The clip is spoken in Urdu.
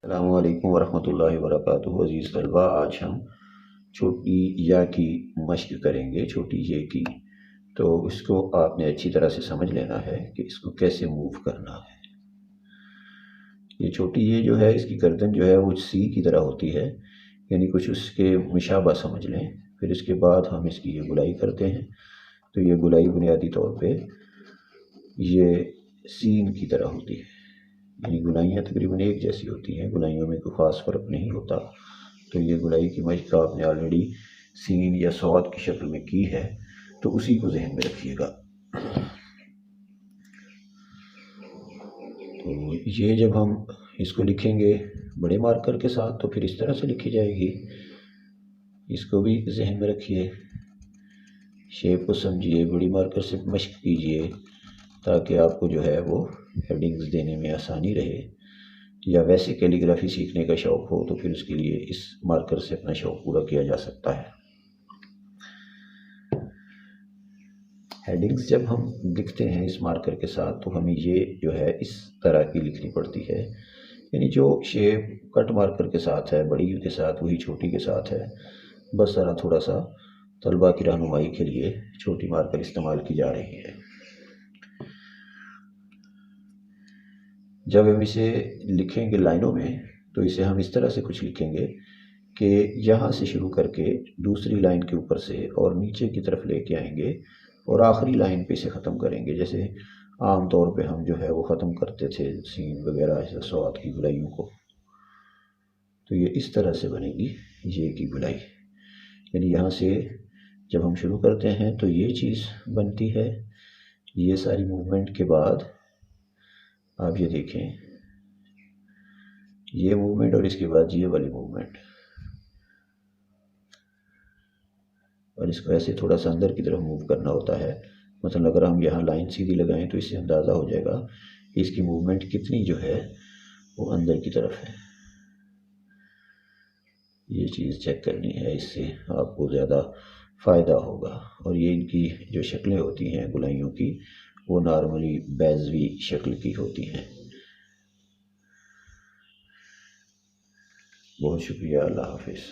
السلام علیکم ورحمۃ اللہ وبرکاتہ۔ عزیز طلبہ، آج ہم چھوٹی یا کی مشق کریں گے، چھوٹی یہ کی۔ تو اس کو آپ نے اچھی طرح سے سمجھ لینا ہے کہ اس کو کیسے موو کرنا ہے۔ یہ چھوٹی یہ جو ہے، اس کی گردن جو ہے وہ سی کی طرح ہوتی ہے، یعنی کچھ اس کے مشابہ سمجھ لیں۔ پھر اس کے بعد ہم اس کی یہ گلائی کرتے ہیں۔ تو یہ گلائی بنیادی طور پہ یہ سین کی طرح ہوتی ہے، یعنی گلائیاں تقریباً ایک جیسی ہوتی ہیں، گلائیوں میں کوئی خاص فرق نہیں ہوتا۔ تو یہ گلائی کی مشق آپ نے آلریڈی سین یا صاد کی شکل میں کی ہے، تو اسی کو ذہن میں رکھیے گا۔ تو یہ جب ہم اس کو لکھیں گے بڑے مارکر کے ساتھ تو پھر اس طرح سے لکھی جائے گی۔ اس کو بھی ذہن میں رکھیے، شیپ کو سمجھیے، بڑی مارکر سے مشق کیجیے تاکہ آپ کو جو ہے وہ ہیڈنگز دینے میں آسانی رہے۔ یا ویسے کیلیگرافی سیکھنے کا شوق ہو تو پھر اس کے لیے اس مارکر سے اپنا شوق پورا کیا جا سکتا ہے۔ ہیڈنگز جب ہم لکھتے ہیں اس مارکر کے ساتھ تو ہمیں یہ جو ہے اس طرح کی لکھنی پڑتی ہے، یعنی جو شیپ کٹ مارکر کے ساتھ ہے، بڑی کے ساتھ، وہی چھوٹی کے ساتھ ہے۔ بس ذرا تھوڑا سا طلبہ کی رہنمائی کے لیے چھوٹی مارکر استعمال کی جا رہی ہے۔ جب ہم اسے لکھیں گے لائنوں میں تو اسے ہم اس طرح سے کچھ لکھیں گے کہ یہاں سے شروع کر کے دوسری لائن کے اوپر سے اور نیچے کی طرف لے کے آئیں گے اور آخری لائن پہ اسے ختم کریں گے، جیسے عام طور پہ ہم جو ہے وہ ختم کرتے تھے سین وغیرہ صاد کی گلائیوں کو۔ تو یہ اس طرح سے بنے گی یہ کی گلائی، یعنی یہاں سے جب ہم شروع کرتے ہیں تو یہ چیز بنتی ہے۔ یہ ساری موومنٹ کے بعد آپ یہ دیکھیں، یہ موومنٹ اور اس کے بعد یہ والی موومنٹ، اور اس کو ایسے تھوڑا سا اندر کی طرف موو کرنا ہوتا ہے۔ مثلا اگر ہم یہاں لائن سیدھی لگائیں تو اس سے اندازہ ہو جائے گا کہ اس کی موومنٹ کتنی جو ہے وہ اندر کی طرف ہے۔ یہ چیز چیک کرنی ہے، اس سے آپ کو زیادہ فائدہ ہوگا۔ اور یہ ان کی جو شکلیں ہوتی ہیں گلائیوں کی، وہ نارملی بیضوی شکل کی ہوتی ہیں۔ بہت شکریہ، اللہ حافظ۔